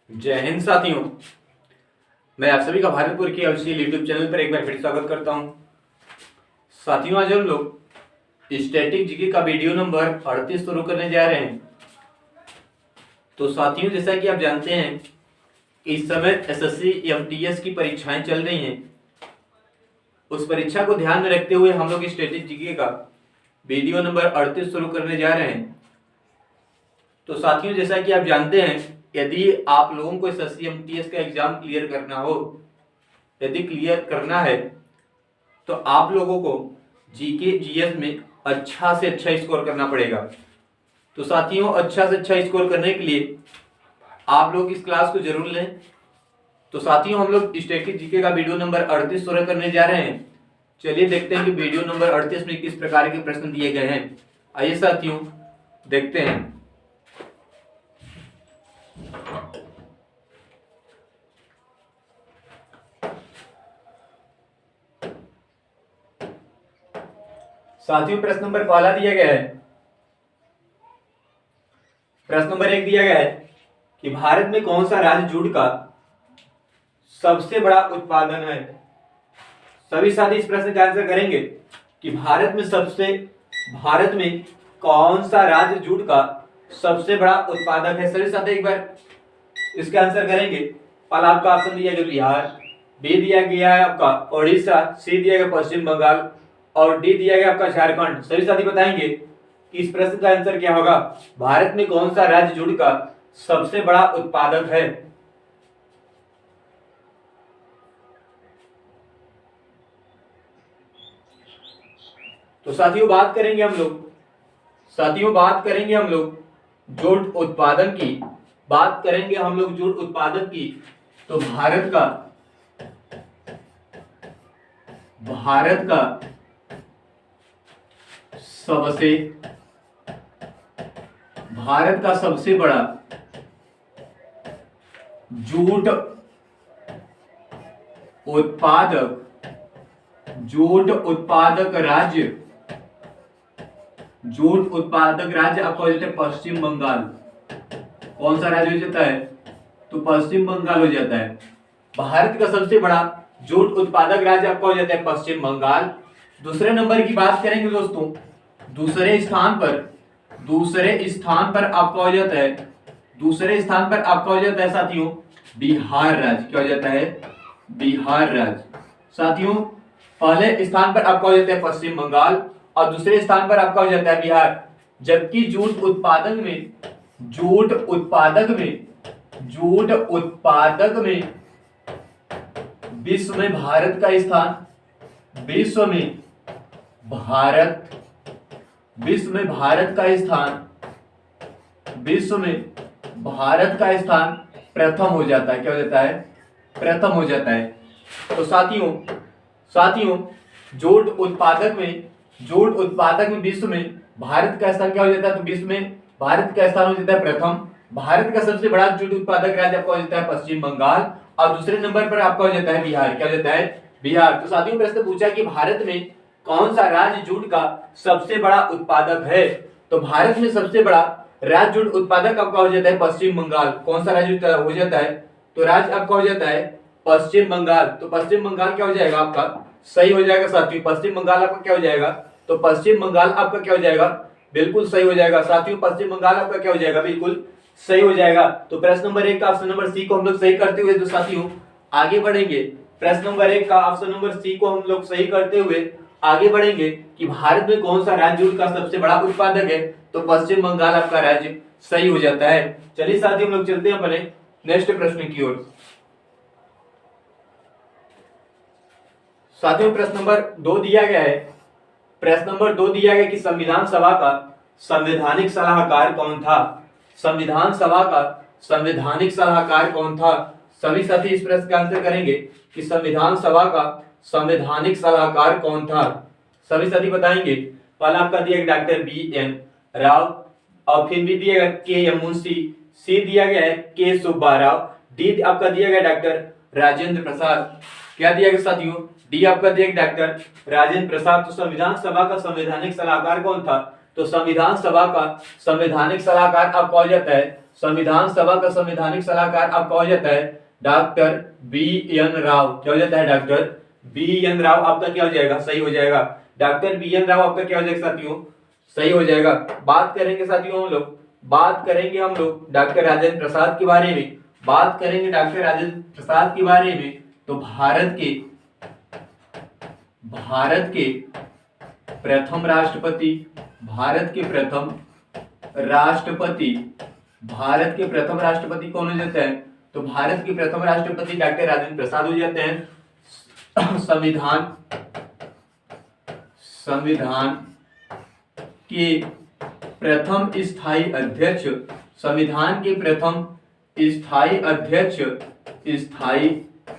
जय हिंद साथियों। मैं आप सभी का भारतपुर की अवश्य यूट्यूब चैनल पर एक बार फिर स्वागत करता हूं। साथियों, आज हम लोग स्टैटिक जीके का वीडियो नंबर 38 शुरू करने जा रहे हैं। तो साथियों, जैसा कि आप जानते हैं इस समय एसएससी एमटीएस की परीक्षाएं चल रही हैं। उस परीक्षा को ध्यान में रखते हुए हम लोग स्टैटिक जीके का वीडियो नंबर 38 शुरू करने जा रहे हैं। तो साथियों, जैसा कि आप जानते हैं यदि आप लोगों को एसएससी एमटीएस का एग्जाम क्लियर करना हो, यदि क्लियर करना है तो आप लोगों को जीके जीएस में अच्छा से अच्छा स्कोर करना पड़ेगा। तो साथियों, अच्छा से अच्छा स्कोर करने के लिए आप लोग इस क्लास को जरूर लें। तो साथियों, हम लोग स्टैटिक जीके का वीडियो नंबर 38 शुरू करने जा रहे हैं। चलिए देखते हैं कि वीडियो नंबर 38 में किस प्रकार के प्रश्न दिए गए हैं। आइए साथियों देखते हैं। साथियों, प्रश्न नंबर पहला दिया गया है। प्रश्न नंबर 1 दिया गया है कि भारत में कौन सा राज्य जूट का सबसे बड़ा उत्पादन है। सभी साथी इस प्रश्न का आंसर करेंगे कि भारत में कौन सा राज्य जूट का सबसे बड़ा उत्पादक है। सभी साथी एक बार इसका आंसर करेंगे। पहला आपका ऑप्शन दिया गया बिहार, बी दिया गया है आपका ओडिशा, सी दिया गया पश्चिम बंगाल और डी दिया गया आपका झारखंड। सभी साथी बताएंगे कि इस प्रश्न का आंसर क्या होगा। भारत में कौन सा राज्य जूट का सबसे बड़ा उत्पादक है। तो साथियों बात करेंगे हम लोग जूट उत्पादन की। जूट उत्पादन की। तो भारत का सबसे बड़ा जूट उत्पादक राज्य आपका हो जाता है पश्चिम बंगाल। कौन सा राज्य हो जाता है? तो पश्चिम बंगाल हो जाता है। भारत का सबसे बड़ा जूट उत्पादक राज्य आपका हो जाता है पश्चिम बंगाल। दूसरे नंबर की बात करेंगे दोस्तों, दूसरे स्थान पर आपका हो जाता है साथियों बिहार राज्य। क्या हो जाता है? बिहार राज्य। साथियों, पहले स्थान पर आपका हो जाता है पश्चिम बंगाल और दूसरे स्थान पर आपका हो जाता है बिहार। जबकि जूट उत्पादक में विश्व में भारत का स्थान प्रथम हो जाता है। क्या हो जाता है? प्रथम हो जाता है। तो साथियों जूट उत्पादक में विश्व में भारत का स्थान क्या हो जाता है? तो विश्व में भारत का स्थान हो जाता है प्रथम। भारत का सबसे बड़ा जूट उत्पादक राज्य आपका हो जाता है पश्चिम बंगाल और दूसरे नंबर पर आपका हो जाता है बिहार। क्या हो जाता है? बिहार। तो साथियों प्रश्न पूछा कि भारत में कौन सा राज्य जूट का सबसे बड़ा उत्पादक है। तो भारत में सबसे बड़ा राज्य जूट उत्पादक आपका हो जाता है पश्चिम बंगाल। कौन सा राज्य हो जाता है? तो राज्य आपका हो जाता है पश्चिम बंगाल। तो पश्चिम बंगाल क्या हो जाएगा? आपका सही हो जाएगा साथियों। पश्चिम बंगाल आपका क्या हो जाएगा? तो पश्चिम बंगाल आपका क्या हो जाएगा? बिल्कुल सही हो जाएगा साथियों। पश्चिम बंगाल आपका क्या हो जाएगा? बिल्कुल सही हो जाएगा। तो प्रश्न नंबर 1 का ऑप्शन नंबर सी को हम लोग सही करते हुए तो साथियों आगे बढ़ेंगे। प्रश्न नंबर 1 का ऑप्शन नंबर सी को हम लोग सही करते हुए आगे बढ़ेंगे कि भारत में कौन सा राज्य जूट का सबसे बड़ा उत्पादक है। तो पश्चिम बंगाल आपका राज्य सही हो जाता है। चलिए साथियों हम लोग चलते हैं अपने नेक्स्ट प्रश्न की ओर। साथियों प्रश्न नंबर 2 दिया गया है। प्रश्न नंबर 2 दिया गया कि संविधान सभा का संवैधानिक सलाहकार कौन था। संविधान सभा का संवैधानिक सलाहकार कौन था। सभी साथी इस प्रश्न का आंसर करेंगे कि संविधान सभा का संवैधानिक सलाहकार कौन था। सभी साथी बताएंगे। पहला आपका दिया गया डॉक्टर बी.एन. राव और फिर भी दिया गया के.एम. मुंशी, सी दिया गया है के सुब्बा राव, डी आपका दिया गया डॉक्टर राजेंद्र प्रसाद। क्या दिया गया साथियों? डी आपका दिया गया डॉक्टर राजेंद्र प्रसाद। तो संविधान सभा का संवैधानिक सलाहकार कौन था? तो संविधान सभा का संवैधानिक सलाहकार आपका हो जाता है संविधान सभा का संवैधानिक सलाहकार आपका हो जाता है डॉक्टर बी एन राव। क्या हो जाता है? डॉक्टर बी एन राव आपका क्या हो जाएगा? सही हो जाएगा। डॉक्टर बी एन राव आपका क्या हो जाएगा साथियों? सही हो जाएगा। बात करेंगे साथियों हम लोग डॉक्टर राजेंद्र प्रसाद के बारे में। बात करेंगे डॉक्टर राजेंद्र प्रसाद के बारे में तो भारत के प्रथम राष्ट्रपति, भारत के प्रथम राष्ट्रपति कौन हो जाते हैं? तो भारत के प्रथम राष्ट्रपति डॉक्टर राजेंद्र प्रसाद हो जाते हैं। संविधान के प्रथम स्थायी अध्यक्ष, संविधान के प्रथम स्थायी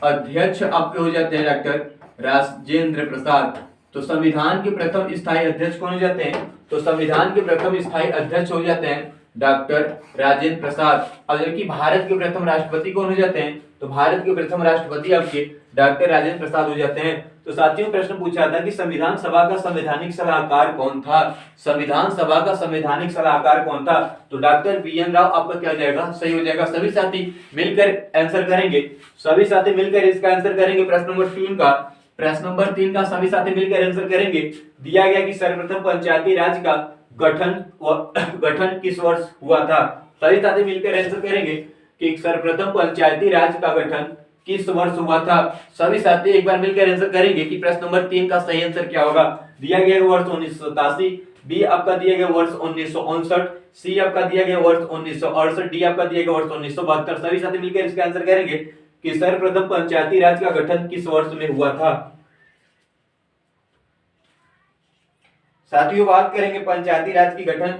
अध्यक्ष आपके हो जाते हैं डॉक्टर राजेंद्र प्रसाद। तो संविधान के प्रथम स्थायी अध्यक्ष कौन हो जाते हैं? तो संविधान के प्रथम स्थायी अध्यक्ष हो जाते हैं डॉक्टर राजेंद्र प्रसाद। और जबकि भारत के प्रथम राष्ट्रपति कौन हो जाते हैं? तो भारत के प्रथम राष्ट्रपति आपके डॉक्टर राजेंद्र प्रसाद हो जाते हैं। तो साथियों प्रश्न पूछा था कि संविधान सभा का संवैधानिक सलाहकार कौन था? संविधान सभा का संवैधानिक सलाहकार कौन था? तो डॉक्टर बी एन राव आपका क्या हो जाएगा? सही हो जाएगा। सभी साथी मिलकर आंसर करेंगे, सभी साथी मिलकर इसका आंसर करेंगे। प्रश्न नंबर 3 का सभी साथी मिलकर आंसर करेंगे। दिया गया कि सर्वप्रथम पंचायती राज का गठन किस वर्ष हुआ था? सभी साथी मिलकर आंसर करेंगे कि सर्वप्रथम पंचायती राज का गठन किस वर्ष हुआ था। सभी साथी एक बार मिलकर आंसर करेंगे कि प्रश्न नंबर 3 का सही आंसर क्या होगा। दिया गया वर्ष 1987, बी आपका दिया गया वर्ष 1959, सी आपका दिया गया वर्ष 1968, डी आपका दिया गया वर्ष 1972। सभी साथी मिलकर इसका आंसर करेंगे कि सर्वप्रथम पंचायती राज का गठन किस वर्ष में हुआ था। साथियों बात करेंगे पंचायती राज की गठन।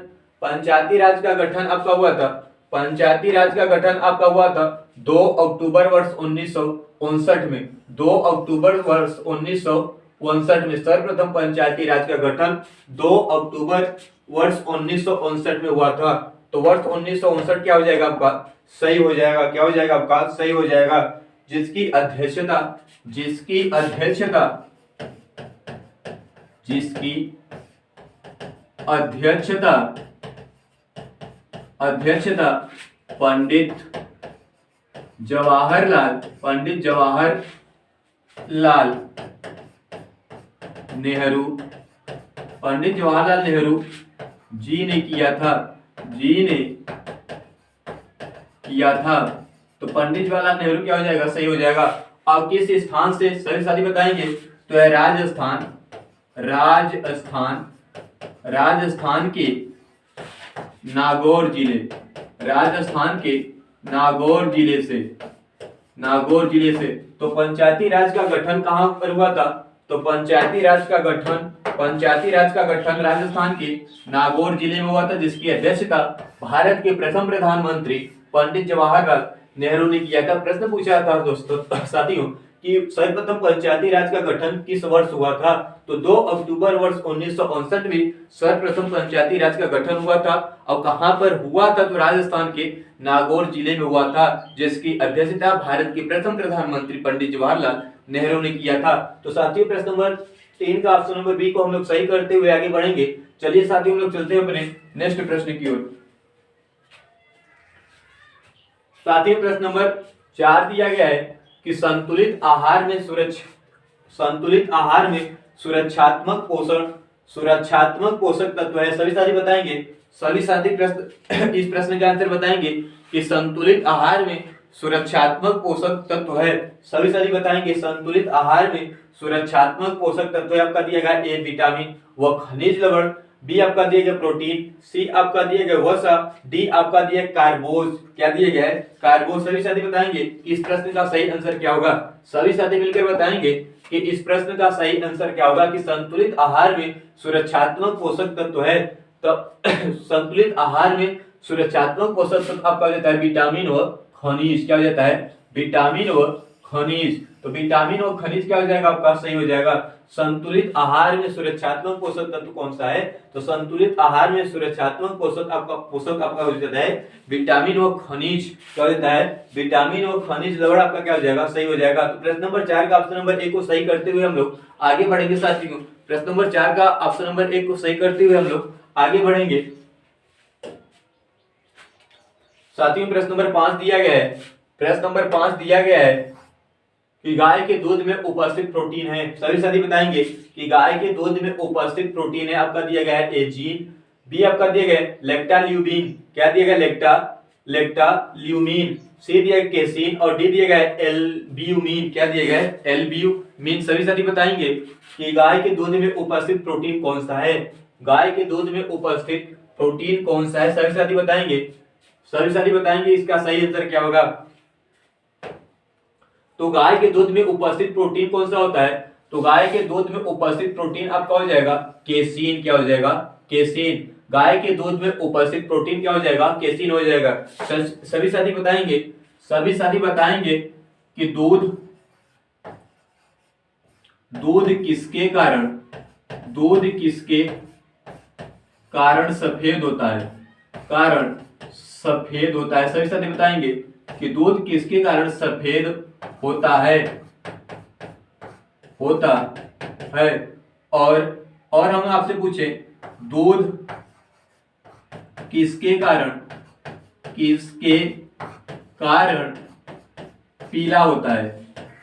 पंचायती राज का गठन आपका हुआ था, पंचायती राज का गठन आपका हुआ था 2 अक्टूबर वर्ष 1959 में। 2 अक्टूबर वर्ष 1959 में सर्वप्रथम पंचायती राज का गठन 2 अक्टूबर वर्ष 1959 में हुआ था। तो वर्ष 1959 क्या हो जाएगा आपका? सही हो जाएगा। क्या हो जाएगा आपका? सही हो जाएगा। जिसकी अध्यक्षता पंडित जवाहरलाल नेहरू जी ने किया था। तो पंडित जवाहरलाल नेहरू क्या हो जाएगा? सही हो जाएगा। अब किस स्थान से सभी साथी बताएंगे? तो है राजस्थान के नागौर जिले से। तो पंचायती राज का गठन कहां पर हुआ था? तो पंचायती राज का गठन राजस्थान के नागौर जिले में हुआ था, जिसकी अध्यक्षता भारत के प्रथम प्रधानमंत्री पंडित जवाहरलाल नेहरू ने किया था। प्रश्न पूछा था दोस्तों साथियों कि सर्वप्रथम पंचायती राज का गठन किस वर्ष हुआ था? तो 2 अक्टूबर वर्ष 1959 में सर्वप्रथम पंचायती राज का गठन हुआ था। और कहां पर हुआ था? तो राजस्थान के नागौर जिले में हुआ था, जिसकी अध्यक्षता भारत के प्रथम प्रधानमंत्री पंडित जवाहरलाल नेहरू ने किया था। तो साथियों प्रश्न नंबर 3 का ऑप्शन नंबर बी को हम लोग सही करते हुए आगे बढ़ेंगे। चलिए साथियों हम लोग चलते हैं अपने नेक्स्ट प्रश्न की ओर। साथियों प्रश्न नंबर 4 दिया गया है कि संतुलित आहार में सुरक्षात्मक पोषक तत्व है। सभी साथी बताएंगे, सभी साथी इस प्रश्न का आंसर बताएंगे कि संतुलित आहार में सुरक्षात्मक पोषक तत्व है। सभी साथी बताएंगे संतुलित आहार में सुरक्षात्मक पोषक तत्व है। आपका दिया गया ए विटामिन व खनिज लवण, बी आपका दिया गया प्रोटीन, सी आपका दिया गया वसा, डी आपका दिया कार्बोज। क्या दिया गया है? कार्बोज। सभी साथी बताएंगे कि इस प्रश्न का सही आंसर क्या होगा। सभी साथी मिलकर बताएंगे कि इस प्रश्न का सही आंसर क्या होगा कि संतुलित आहार में सुरक्षात्मक पोषक तत्व है। तो संतुलित आहार में सुरक्षात्मक पोषक तत्व आपका जाता है विटामिन व खनिज। क्या हो जाता है? विटामिन व खनिज। तो विटामिन और खनिज क्या हो जाएगा आपका? सही हो जाएगा। संतुलित आहार में सुरक्षात्मक पोषक तत्व कौन सा है? तो संतुलित आहार में सुरक्षात्मक पोषक आपका हो जाता है विटामिन व खनिज। क्या हो जाता है? विटामिन व खनिज लवण आपका क्या हो जाएगा? सही हो जाएगा। तो प्रश्न नंबर 4 का ऑप्शन नंबर 1 को सही करते हुए हम लोग आगे बढ़ेंगे साथियों। प्रश्न नंबर 4 का ऑप्शन नंबर 1 को सही करते हुए हम लोग आगे बढ़ेंगे। साथियों प्रश्न नंबर 5 दिया गया है, प्रश्न नंबर 5 दिया गया है कि गाय के दूध में उपस्थित प्रोटीन है। सभी साथी बताएंगे कि गाय के दूध में उपस्थित प्रोटीन है, आपका दिया गया है एजीन, बी आपका दिया गया है लेक्टाल्यूबिन, क्या दिया गया लेक्टाल्यूमिन, सी दिया गया केसिन और डी दिया गया है एल्ब्यूमिन, क्या दिया गया है एल्ब्यूमिन। सभी साथी बताएंगे कि गाय के दूध में उपस्थित प्रोटीन कौन सा है, गाय के दूध में उपस्थित प्रोटीन कौन सा है, सभी साथी बताएंगे, सभी साथी बताएंगे इसका सही आंसर क्या होगा। तो गाय के दूध में उपस्थित प्रोटीन कौन सा होता है, तो गाय के दूध में उपस्थित प्रोटीन आपका हो जाएगा केसिन, क्या हो जाएगा केसिन, गाय के दूध में उपस्थित प्रोटीन क्या हो जाएगा केसिन हो जाएगा। सभी साथी बताएंगे, सभी साथी बताएंगे कि दूध किसके कारण, दूध किसके कारण सफेद होता है, कारण सफेद होता है। सभी साथी बताएंगे कि दूध किसके कारण सफेद होता है, होता है। और हम आपसे पूछे दूध किसके कारण, किसके कारण पीला होता है।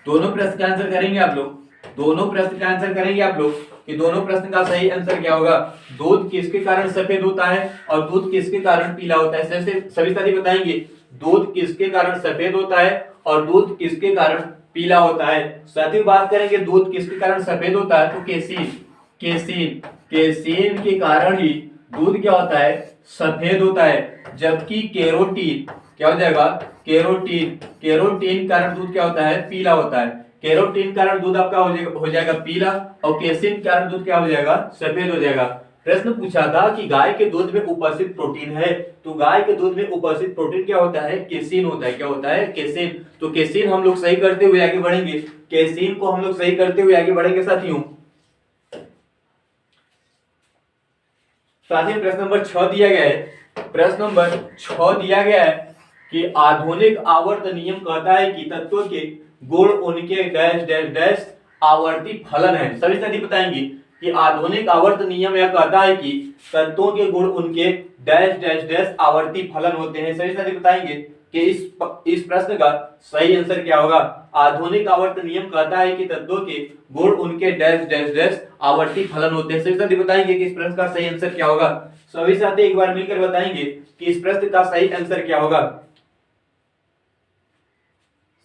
दोनों प्रश्न का आंसर करेंगे आप लोग, दोनों प्रश्न का आंसर करेंगे आप लोग कि दोनों प्रश्न का सही आंसर क्या होगा। दूध किसके कारण सफेद होता है और दूध किसके कारण पीला होता है। जैसे सभी साथी बताएंगे दूध किसके कारण सफेद होता है और दूध किसके कारण पीला होता है। साथियों बात करेंगे दूध किसके कारण सफेद होता है तो केसिन, केसिन, केसिन के कारण ही दूध क्या होता है सफेद होता है। जबकि केरोटीन क्या हो जाएगा, केरोटीन, केरोटीन कारण दूध क्या होता है पीला होता है। केरोटीन कारण दूध आपका हो जाएगा पीला और केसिन कारण दूध क्या हो जाएगा सफेद हो जाएगा। प्रश्न पूछा था कि गाय के दूध में उपस्थित प्रोटीन है, तो गाय के दूध में उपस्थित प्रोटीन क्या होता है केसिन होता है, क्या होता है केसिन। तो केसिन हम लोग सही करते हुए आगे बढ़ेंगे, केसिन को हम लोग सही करते हुए आगे बढ़ेंगे साथियों। साथियों प्रश्न नंबर 6 दिया गया है, प्रश्न नंबर 6 दिया गया है कि आधुनिक आवर्त नियम कहता है कि तत्वों के गुण उनके डैश डैश डैश आवर्ती फलन है। सभी साथी बताएंगे कि आधुनिक आवर्त नियम यह कहता है कि तत्वों के गुण उनके डैश डैश डैश आवर्ती फलन होते हैं। सभी साथी बताएंगे कि इस प्रश्न का सही आंसर क्या होगा। आधुनिक आवर्त नियम कहता है कि तत्वों के गुण उनके डैश डैश डैश आवर्ती फलन होते हैं। सभी साथी बताएंगे कि इस प्रश्न का सही आंसर क्या होगा। सभी साथी एक बार मिलकर बताएंगे कि इस प्रश्न का सही आंसर क्या होगा।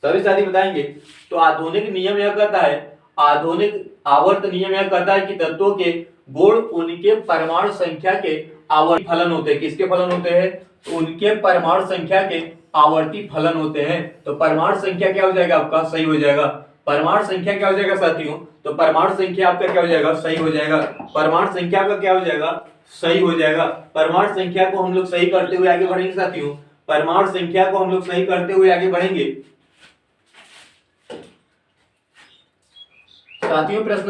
सभी साथी बताएंगे तो आधुनिक नियम यह कहता है, आधुनिक आवर्त नियम यह कहता है कि तत्वों के गुण उनके परमाणु संख्या के आवर्ती फलन होते हैं। किसके फलन होते हैं तो उनके परमाणु संख्या के आवर्ती फलन होते हैं। तो परमाणु संख्या क्या हो जाएगा आपका सही हो जाएगा, परमाणु संख्या क्या हो जाएगा साथियों, तो परमाणु संख्या आपका क्या हो जाएगा सही हो जाएगा, परमाणु संख्या का क्या हो जाएगा सही हो जाएगा। परमाणु संख्या को हम लोग सही करते हुए आगे बढ़ेंगे साथियों, परमाणु संख्या को हम लोग सही करते हुए आगे बढ़ेंगे साथियों। प्रश्न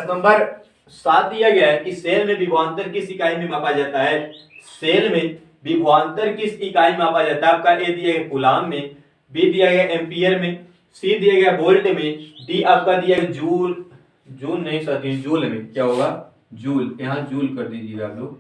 नंबर 7 दिया गया है कि सेल में विभवांतर किस इकाई में मापा जाता है। सेल में विभवांतर किस इकाई में मापा जाता है। आपका ए दिया गया कूलाम में, बी दिया गया एम्पियर में, सी दिया गया वोल्ट में, डी आपका दिया गया जूल, जूल नहीं साथियों जूल में, क्या होगा जूल, यहाँ जूल कर दीजिएगा आप लोग,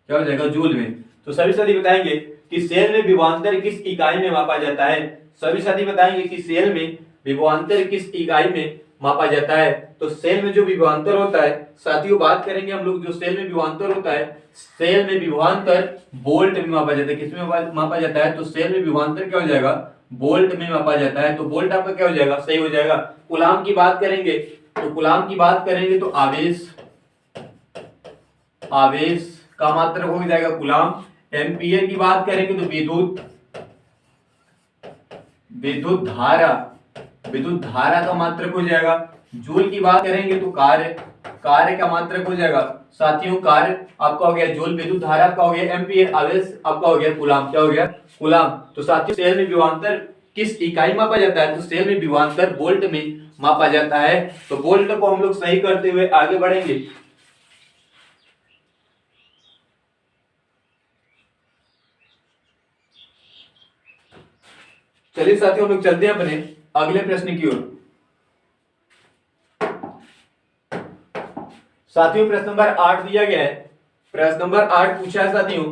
क्या हो जाएगा जूल में। तो सभी साथी बताएंगे कि सेल में विभवांतर किस इकाई में मापा जाता है। सभी साथी बताएंगे कि सेल में विभवांतर किस इकाई में मापा जाता है। तो सेल में जो विभवांतर होता है साथियों बात करेंगे हम लोग, जो सेल में विभवांतर होता है, सेल में विभवांतर वोल्ट में मापा जाता है। किसमें मापा जाता है तो सेल में विभवांतर क्या हो जाएगा वोल्ट में मापा जाता है। तो वोल्ट आपका क्या हो जाएगा सही हो जाएगा। कूलाम की बात करेंगे तो कूलाम की बात करेंगे तो आवेश, आवेश का मात्रक हो जाएगा कूलाम। एम्पियर की बात करेंगे तो विद्युत, विद्युत धारा, विद्युत धारा का मात्रक हो जाएगा। जूल की बात करेंगे तो कार्य, कार्य का मात्रक हो जाएगा साथियों, कार्य आपका हो गया जूल, विद्युत धारा आपका हो गया एम्पियर, आवेश आपका हो गया कूलाम, क्या हो गया कूलाम। तो साथियों सेल में विभवांतर किस इकाई मापा जाता है तो सेल में विभवांतर वोल्ट में मापा जाता है। तो वोल्ट को हम लोग सही करते हुए आगे बढ़ेंगे। चलिए साथियों हम लोग चलते हैं अपने अगले प्रश्न की ओर। साथियों प्रश्न नंबर 8 दिया गया है, प्रश्न नंबर 8 पूछा है साथियों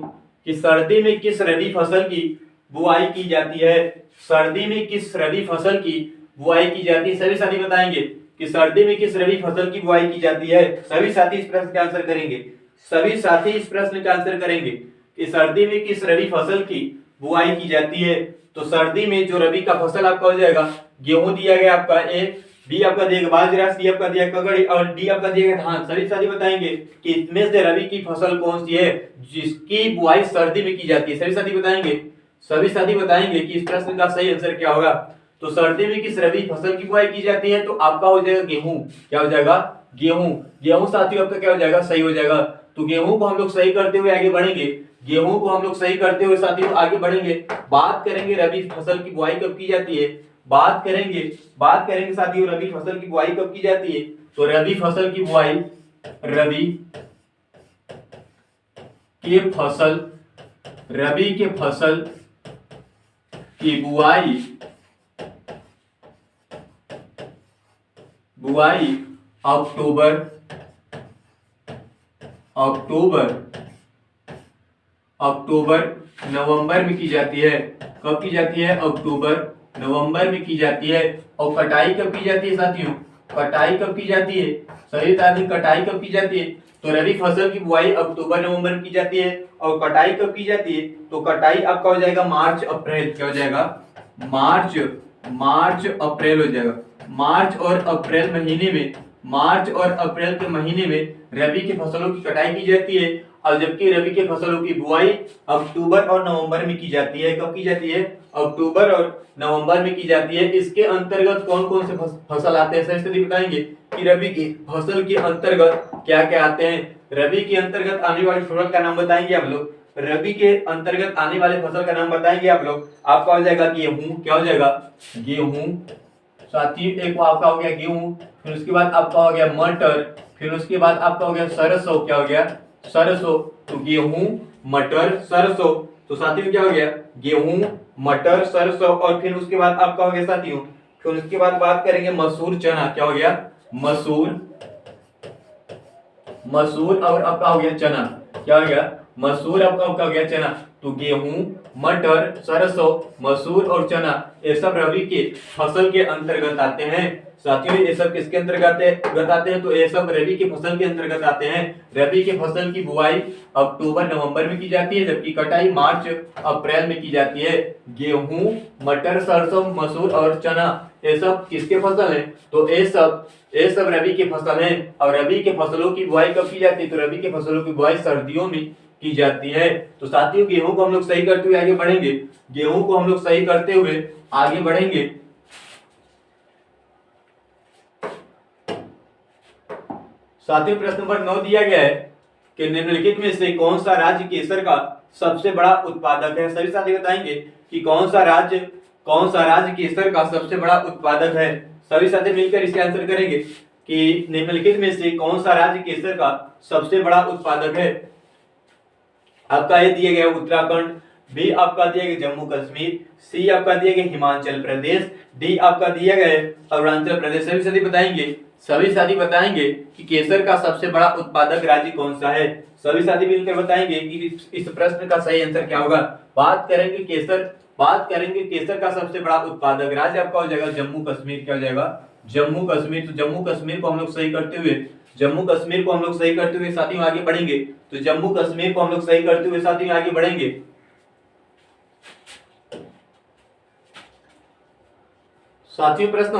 कि सर्दी में किस रबी फसल की बुआई की जाती है। सर्दी में किस रबी फसल की बुआई की जाती है, सभी साथी बताएंगे कि सर्दी में किस रबी फसल की बुआई की जाती है। सभी साथी इस प्रश्न का आंसर करेंगे, सभी साथी इस प्रश्न का आंसर करेंगे कि सर्दी में किस रबी फसल की बुआई की जाती है। तो सर्दी में जो रबी का फसल आपका हो जाएगा, गेहूं दिया गया आपका ए, बी आपका दिया बाजरा, सी आपका दिया ककड़ी और डी आपका दिया धान। सभी साथी बताएंगे कि इसमें से रबी की फसल कौन सी है जिसकी बुआई सर्दी में की जाती है। सभी साथी बताएंगे, सभी साथी बताएंगे कि इस प्रश्न का सही आंसर क्या होगा। तो सर्दी में किस रबी फसल की बुआई की जाती है, तो आपका हो जाएगा गेहूं। क्या हो जाएगा, गेहूं। गेहूं साथियों आपका क्या हो जाएगा, सही हो जाएगा। तो गेहूं को हम लोग सही करते हुए आगे बढ़ेंगे, गेहूं को हम लोग सही करते हुए साथियों आगे बढ़ेंगे। बात करेंगे रबी फसल की बुआई कब की जाती है, बात करेंगे साथियों रबी फसल की बुआई कब की जाती है। तो रबी फसल की बुआई, रबी के फसल, रबी के फसल की बुआई अक्टूबर नवंबर में की जाती है। कब की जाती है, अक्टूबर नवंबर में की जाती है। और कटाई कब की जाती है साथियों, कटाई कब की जाती है, सही साथी कटाई कब की जाती है। तो रबी फसल की बुआई अक्टूबर नवंबर में की जाती है और कटाई कब की जाती है, तो कटाई आपका हो जाएगा मार्च अप्रैल। क्या हो जाएगा, मार्च अप्रैल हो जाएगा। मार्च और अप्रैल के महीने में रबी की फसलों की कटाई की जाती है। और जबकि रबी के फसलों की बुआई अक्टूबर और नवंबर में की जाती है। कब की जाती है, अक्टूबर और नवंबर में की जाती है। इसके अंतर्गत कौन कौन से फसल आते हैं, सही बताएंगे कि रबी की फसल के अंतर्गत क्या क्या आते हैं। रबी के अंतर्गत आने वाली फसल का नाम बताएंगे आप लोग, रबी के अंतर्गत आने वाले फसल का नाम बताएंगे आप लोग। आपका हो जाएगा गेहूं। क्या हो जाएगा, गेहूं साथी। एक आपका हो गया गेहूं, फिर उसके बाद आपका हो गया मटर, फिर उसके बाद आपका हो गया सरसों। क्या हो गया, सरसों। तो गेहूं, मटर, सरसों। तो साथियों क्या हो गया, गेहूं, मटर, सरसों। और फिर उसके बाद आपका हो गया साथियों, फिर उसके बाद बात करेंगे मसूर, चना। क्या हो गया, मसूर और आपका हो गया चना। क्या हो गया, मसूर आपका हो गया चना। तो गेहूं, मटर, सरसों, मसूर और चना ये सब रबी के फसल के अंतर्गत आते हैं। साथियों ये सब किसके अंतर्गत आते हैं, तो ये सब रबी की फसल के अंतर्गत आते हैं। रबी की फसल की बुआई अक्टूबर नवंबर में की जाती है, जबकि कटाई मार्च अप्रैल में की जाती है। गेहूं, मटर, सरसों, मसूर और चना ये सब किसके फसल हैं, तो ये सब रबी की फसल हैं। और रबी के फसलों की बुआई कब की जाती है, तो रबी के फसलों की बुआई सर्दियों में की जाती है। तो साथियों गेहूं को हम लोग सही करते हुए आगे बढ़ेंगे, गेहूं को हम लोग सही करते हुए आगे बढ़ेंगे। साथियों प्रश्न नंबर 9 दिया गया है कि निम्नलिखित में से कौन सा राज्य केसर का सबसे बड़ा उत्पादक है। सभी साथी बताएंगे कि कौन सा राज्य केसर का सबसे बड़ा उत्पादक है। सभी साथी मिलकर इसके आंसर करेंगे कि निम्नलिखित में से कौन सा राज्य केसर का सबसे बड़ा उत्पादक है। आपका ये दिया गया उत्तराखंड, बी आपका दिया गया जम्मू कश्मीर, सी आपका दिया गया हिमाचल प्रदेश, डी आपका दिया गया अरुणाचल प्रदेश। सभी साथी बताएंगे कि केसर का सबसे बड़ा उत्पादक राज्य कौन सा है। सभी साथी मिलकर बताएंगे कि इस प्रश्न का सही आंसर क्या होगा। बात करेंगे केसर का सबसे बड़ा उत्पादक राज्य आपका हो जाएगा जम्मू कश्मीर। क्या हो जाएगा, जम्मू कश्मीर। तो जम्मू कश्मीर को हम लोग सही करते हुए साथियों आगे बढ़ेंगे। तो जम्मू कश्मीर को हम लोग सही करते हुए साथियों आगे बढ़ेंगे। साथियों प्रश्न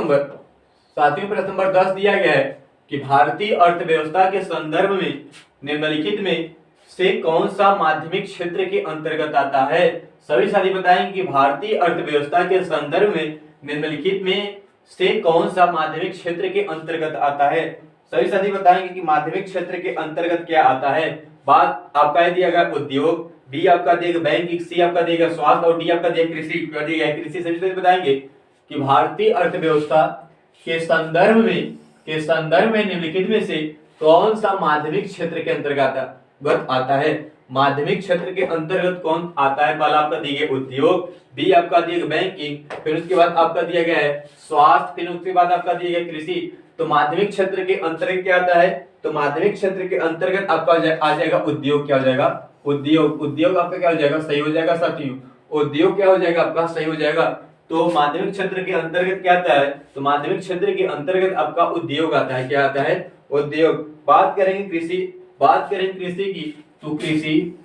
नंबर 10 दिया गया है कि भारतीय अर्थव्यवस्था के संदर्भ में निम्नलिखित में से कौन सा माध्यमिक क्षेत्र के अंतर्गत आता है। सभी साथी बताएंगे कि भारतीय अर्थव्यवस्था के संदर्भ में निम्नलिखित में से कौन सा माध्यमिक क्षेत्र के अंतर्गत आता है। सभी साथी बताएंगे कि माध्यमिक क्षेत्र के अंतर्गत क्या आता है। बात आपका दिया गया उद्योग, बी आपका दिया बैंकिंग, सी आपका दिया स्वास्थ्य और डी आपका दिया कृषि। सभी साथी बताएंगे कि भारतीय अर्थव्यवस्था के संदर्भ में निम्नलिखित में से कौन सा माध्यमिक क्षेत्र के अंतर्गत आता है। माध्यमिक क्षेत्र के अंतर्गत कौन आता है, पहला आपका दिया गया उद्योग, बी आपका दिया गया बैंकिंग, फिर उसके बाद आपका दिया गया है स्वास्थ्य, फिर उसके बाद आपका दिया गया कृषि। तो माध्यमिक क्षेत्र के अंतर्गत क्या आता है, तो माध्यमिक क्षेत्र के अंतर्गत आपका आ जाएगा उद्योग। क्या हो जाएगा, उद्योग, उद्योग आपका क्या हो जाएगा, सही हो जाएगा साथियों। उद्योग क्या हो जाएगा आपका, सही हो जाएगा। तो माध्यमिक क्षेत्र के अंतर्गत क्या आता है, तो माध्यमिक क्षेत्र के अंतर्गत आपका उद्योग आता है, क्या आता है, उद्योग। बात करेंगे कृषि, बात करेंगे कृषि की, तो कृषि,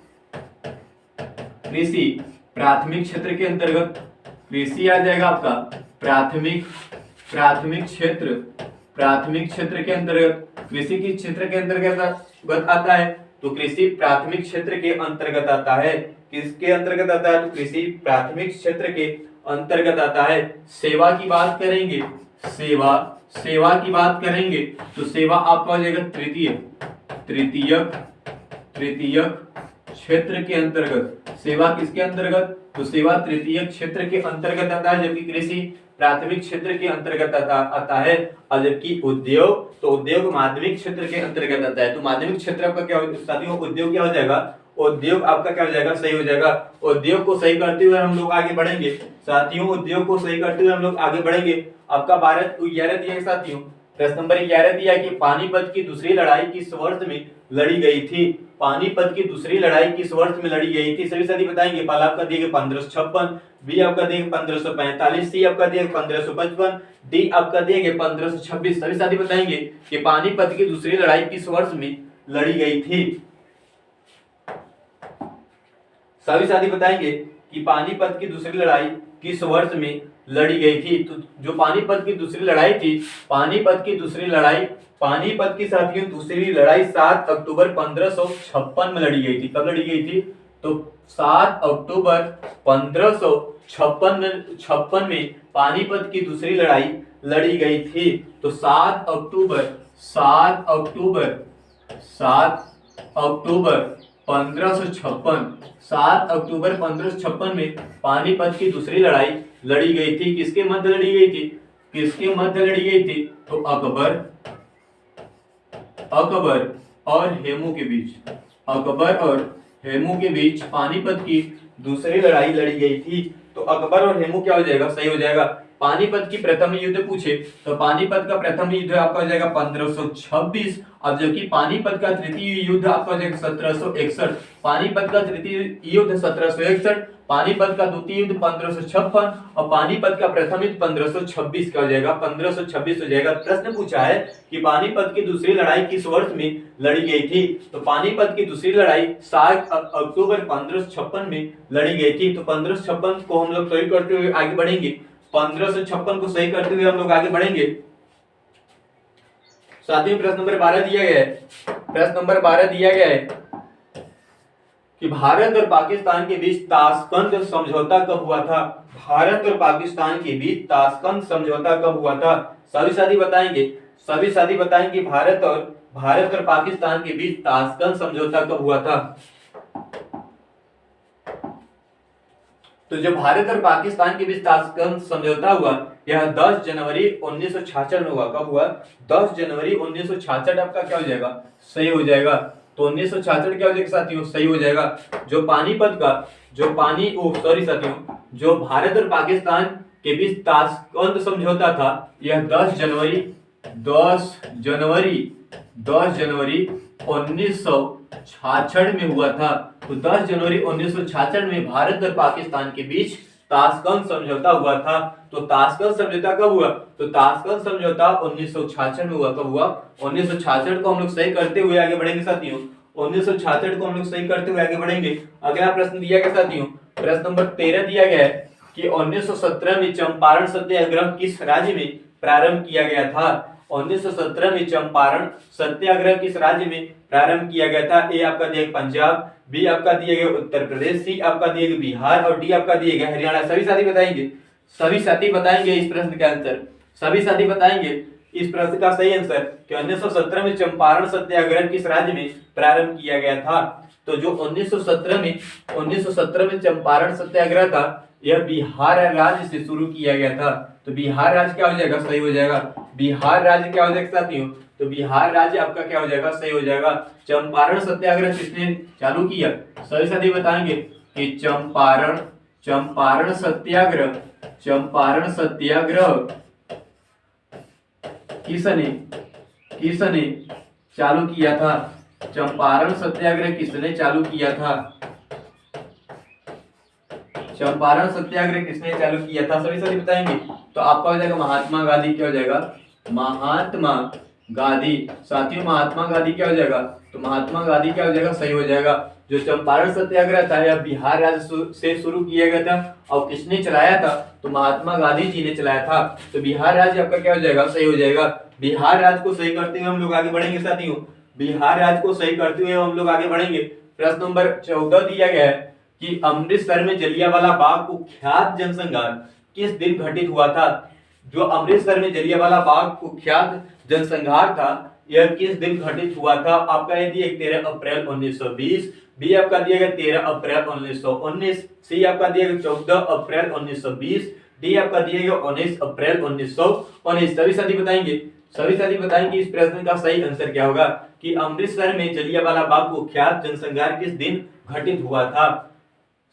कृषि प्राथमिक क्षेत्र के अंतर्गत कृषि आ जाएगा आपका प्राथमिक, प्राथमिक क्षेत्र, प्राथमिक क्षेत्र के अंतर्गत कृषि की क्षेत्र के अंतर्गत आता है, तो कृषि प्राथमिक क्षेत्र के अंतर्गत आता है। किसके अंतर्गत आता है, तो कृषि प्राथमिक क्षेत्र के अंतर्गत आता है। सेवा की बात करेंगे, सेवा, सेवा की बात करेंगे तो सेवा आपका हो जाएगा तृतीय, तृतीयक, तृतीयक क्षेत्र के अंतर्गत। सेवा किसके अंतर्गत, तो सेवा तृतीय क्षेत्र के अंतर्गत आता है, जबकि कृषि प्राथमिक क्षेत्र के अंतर्गत आता है, और जबकि उद्योग, तो उद्योग माध्यमिक क्षेत्र के अंतर्गत आता है। तो माध्यमिक क्षेत्र आपका क्या हो साथियों, उद्योग क्या हो जाएगा, उद्योग आपका क्या हो जाएगा, सही हो जाएगा। उद्योग को सही करते हुए हम लोग आगे बढ़ेंगे साथियों, उद्योग को सही करते हुए हम लोग आगे बढ़ेंगे। आपका भारत 11 दिया है साथियों, प्रश्न नंबर 11 दिया कि पानीपत की दूसरी लड़ाई किस वर्ष में लड़ी गई थी। पानीपत की दूसरी लड़ाई किस वर्ष में लड़ी गई थी, सभी साथी बताएंगे। पहला आपका दिया 1556, बी आपका दिया 1545, सी आपका दिया 1555, डी आपका दिया 1526। सभी साथी बताएंगे कि पानीपत की दूसरी लड़ाई किस वर्ष में लड़ी गई थी। सभी साथी बताएंगे कि पानीपत की दूसरी लड़ाई किस वर्ष में लड़ी गई थी। तो जो पानीपत की दूसरी लड़ाई थी, पानीपत की दूसरी लड़ाई, पानीपत की साथियों दूसरी लड़ाई 7 अक्टूबर 1556 में लड़ी गई थी। कब लड़ी गई थी, तो 7 अक्टूबर 1556 में पानीपत की दूसरी लड़ाई लड़ी गई थी। तो 7 अक्टूबर 1556, 7 अक्टूबर 1556 में पानीपत की दूसरी लड़ाई लड़ी गई थी। किसके मध्य लड़ी गई थी, किसके मध्य लड़ी गई थी, तो अकबर, अकबर और हेमू के बीच, अकबर और हेमू के बीच पानीपत की दूसरी लड़ाई लड़ी गई थी। तो अकबर और हेमू क्या हो जाएगा, सही हो जाएगा। पानीपत की प्रथम युद्ध पूछे तो पानीपत का प्रथम युद्ध आपका हो जाएगा 1526, और जबकि पानीपत का तृतीय युद्ध आपका हो जाएगा 1761। पानीपत का तृतीय युद्ध 1761, पानीपत का द्वितीय युद्ध 1556 और पानीपत का प्रथम युद्ध 1526 का हो जाएगा, 1526 हो जाएगा। प्रश्न पूछा है कि पानीपत की दूसरी लड़ाई किस वर्ष में लड़ी गई थी, तो पानीपत की दूसरी लड़ाई 7 अक्टूबर 1556 में लड़ी गई थी। तो 1556 को हम लोग सही करते हुए आगे बढ़ेंगे, 1556 को सही करते हुए हम लोग आगे बढ़ेंगे। साथियों प्रश्न नंबर 12 दिया गया है, प्रश्न नंबर 12 दिया गया है कि भारत और पाकिस्तान के बीच ताशकंद समझौता कब हुआ था। भारत और पाकिस्तान के बीच ताशकंद समझौता कब हुआ था, सभी साथी बताएंगे, सभी साथी बताएंगे भारत और पाकिस्तान के बीच ताशकंद समझौता कब हुआ था। तो जो भारत और पाकिस्तान के बीच ताशकंद समझौता हुआ, यह 10 जनवरी 1966 में हुआ। कब हुआ, 10 जनवरी 1966 आपका क्या हो जाएगा, सही हो जाएगा। तो 1966 क्या हो जाएगा साथियों, सही हो जाएगा। जो पानीपत का, साथियों, जो भारत और पाकिस्तान के बीच ताशकंद समझौता था, यह 10 जनवरी 1966 में हुआ था। तो 10 जनवरी 1966 में भारत और पाकिस्तान के बीच ताशकंद समझौता हुआ था। तो ताशकंद समझौता कब हुआ, तो ताशकंद समझौता 1966 में हुआ। कब हुआ, 1966 को हम लोग सही करते हुए आगे बढ़ेंगे साथियों, 1966 को हम लोग सही करते हुए आगे बढ़ेंगे। अगला प्रश्न दिया गया साथियों, प्रश्न नंबर 13 दिया गया है कि 1917 में चंपारण सत्याग्रह किस राज्य में प्रारंभ किया गया था। 1917 में चंपारण सत्याग्रह किस राज्य में प्रारंभ किया गया था। ए आपका दिया पंजाब, बी आपका दिया गया उत्तर प्रदेश, सी आपका दिया गया बिहार और डी आपका दिया गया हरियाणा। सभी साथी बताएंगे, सभी साथी बताएंगे इस प्रश्न का आंसर, सभी साथी बताएंगे इस प्रश्न का सही आंसर कि 1917 में चंपारण सत्याग्रह किस राज्य में प्रारंभ किया गया था। तो जो 1917 में चंपारण सत्याग्रह था, यह बिहार राज्य से शुरू किया गया था। तो बिहार राज्य क्या हो जाएगा, सही हो जाएगा। बिहार राज्य क्या हो जाएगा साथियों, तो बिहार राज्य आपका क्या हो जाएगा, सही हो जाएगा। चंपारण सत्याग्रह किसने चालू किया, सभी साथी बताएंगे कि चंपारण सत्याग्रह किसने चालू किया था। चंपारण सत्याग्रह किसने चालू किया था? चंपारण सत्याग्रह किसने चालू किया था? सभी साथी बताएंगे। तो आपका हो जाएगा महात्मा गांधी। क्या हो जाएगा? महात्मा गांधी। साथियों महात्मा गांधी क्या हो जाएगा? तो महात्मा गांधी क्या हो जाएगा? सही हो जाएगा। जो चंपारण सत्याग्रह था यह बिहार राज्य से शुरू किया गया था और किसने चलाया था? तो महात्मा गांधी जी ने चलाया था। तो बिहार राज्य आपका क्या हो जाएगा? सही हो जाएगा। बिहार राज्य को सही करते हुए हम लोग आगे बढ़ेंगे साथियों। बिहार राज्य को सही करते हुए हम लोग आगे बढ़ेंगे। प्रश्न नंबर 14 दिया गया है कि अमृतसर में जलियांवाला बाग कुख्यात जनसंहार किस दिन घटित हुआ था? जो अमृतसर में जलियांवाला बाग कुख्यात जनसंहार था यह किस दिन घटित हुआ था? आपका ये दिया 13 अप्रैल 1920, बी आपका दिया गया 13 अप्रैल 1919, सी आपका दिया गया 14 अप्रैल 1920, डी आपका दिया गया 19 अप्रैल 1919। सभी साथी बताएंगे। सभी साथी बताएंगे इस प्रश्न का सही आंसर क्या होगा कि अमृतसर में जलियांवाला बाग कुख्यात जनसंहार किस दिन घटित हुआ था?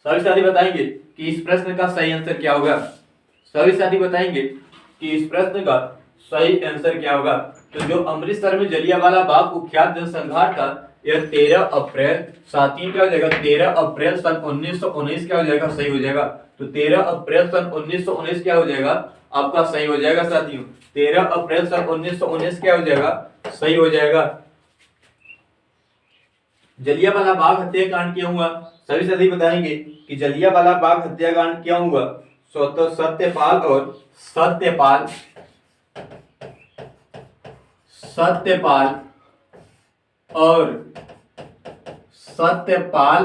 सभी साथी बताएंगे कि इस प्रश्न का सही आंसर क्या होगा। सभी साथी बताएंगे कि इस प्रश्न का सही आंसर क्या होगा। तो जो अमृतसर में जलियांवाला बाग कुख्यात जनसंहार था यह 13 अप्रैल, साथियों क्या हो जाएगा? 13 अप्रैल सन 1919 क्या हो जाएगा? सही हो जाएगा। तो 13 अप्रैल सन 1919 क्या हो जाएगा? आपका सही हो जाएगा साथियों। 13 अप्रैल सन 1919 क्या हो जाएगा? सही हो जाएगा। जलियांवाला बाग हत्याकांड क्यों हुआ? सभी साथी बताएंगे कि जलियांवाला बाग हत्याकांड क्यों हुआ। तो सत्यपाल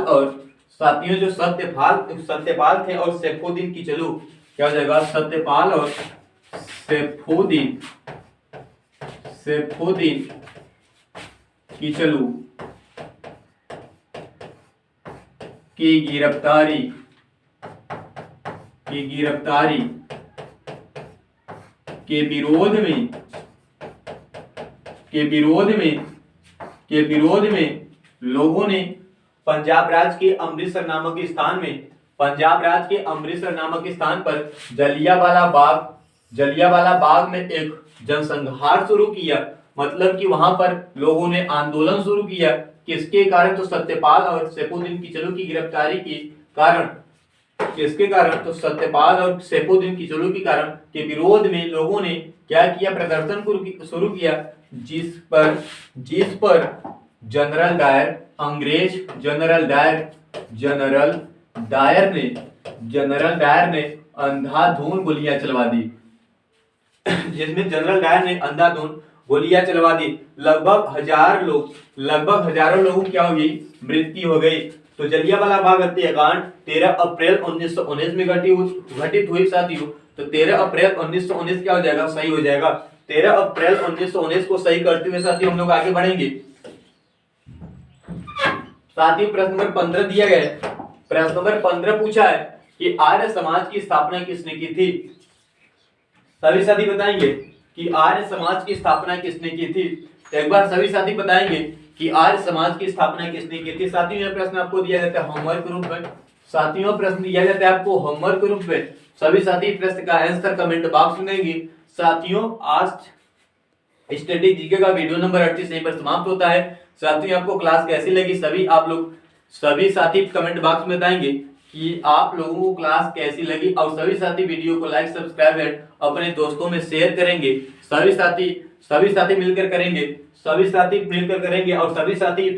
और साथियों जो सत्यपाल थे और सैफुद्दीन किचलू क्या हो जाएगा? सत्यपाल और सैफुद्दीन किचलू की गिरफ्तारी के विरोध में लोगों ने पंजाब राज्य के अमृतसर नामक स्थान पर जलियांवाला बाग में एक जनसंहार शुरू किया। मतलब कि वहां पर लोगों ने आंदोलन शुरू किया। किसके कारण? तो सत्यपाल और सैफुद्दीन किचलू की गिरफ्तारी के कारण। किसके कारण? तो सत्यपाल और सैफुद्दीन किचलू के कारण के विरोध में लोगों ने क्या किया? प्रदर्शन शुरू किया, जिस पर जनरल डायर ने अंधाधुंध गोलियां चलवा दी। जिसमें जनरल डायर ने अंधाधुंध गोलियां चलवा दी। लगभग हजारों लोगों क्या हो गई? मृत्यु हो गई। तो जलियांवाला बाग हत्याकांड 13 अप्रैल 1919 में घटित हुई साथियों। तो 13 अप्रैल 1919 क्या हो जाएगा? सही हो जाएगा। 13 अप्रैल 1919 को सही करते हुए साथियों हम लोग आगे बढ़ेंगे। साथियों प्रश्न नंबर 15 दिया गया है। प्रश्न नंबर 15 पूछा है कि आर्य समाज की स्थापना किसने की थी? सभी साथी बताएंगे कि आर्य समाज की स्थापना किसने की थी। एक बार सभी साथी बताएंगे कि आर्य समाज की स्थापना किसने की थी। साथियों यह प्रश्न आपको दिया जाता है होमवर्क रूप में। साथियों प्रश्न दिया जाता है आपको होमवर्क रूप में। सभी साथी प्रश्न का आंसर कमेंट बॉक्स में देंगे। साथियों आज स्टैटिक जीके का वीडियो नंबर 38 यहीं पर समाप्त होता है। साथियों आपको क्लास कैसी लगी सभी साथी कमेंट बॉक्स में बताएंगे कि आप लोगों को क्लास कैसी लगी और सभी साथी वीडियो को लाइक सब्सक्राइब एंड अपने दोस्तों में शेयर करेंगे। सभी साथी मिलकर करेंगे और सभी साथी इस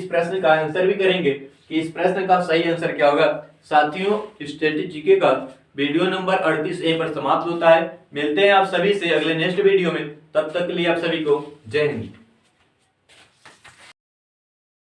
प्रश्न का आंसर भी करेंगे कि इस प्रश्न का सही आंसर क्या होगा। साथियों स्टैटिक जीके का वीडियो नंबर 38 यहीं पर समाप्त होता है। मिलते हैं आप सभी से अगले नेक्स्ट वीडियो में। तब तक के लिए आप सभी को जय हिंद।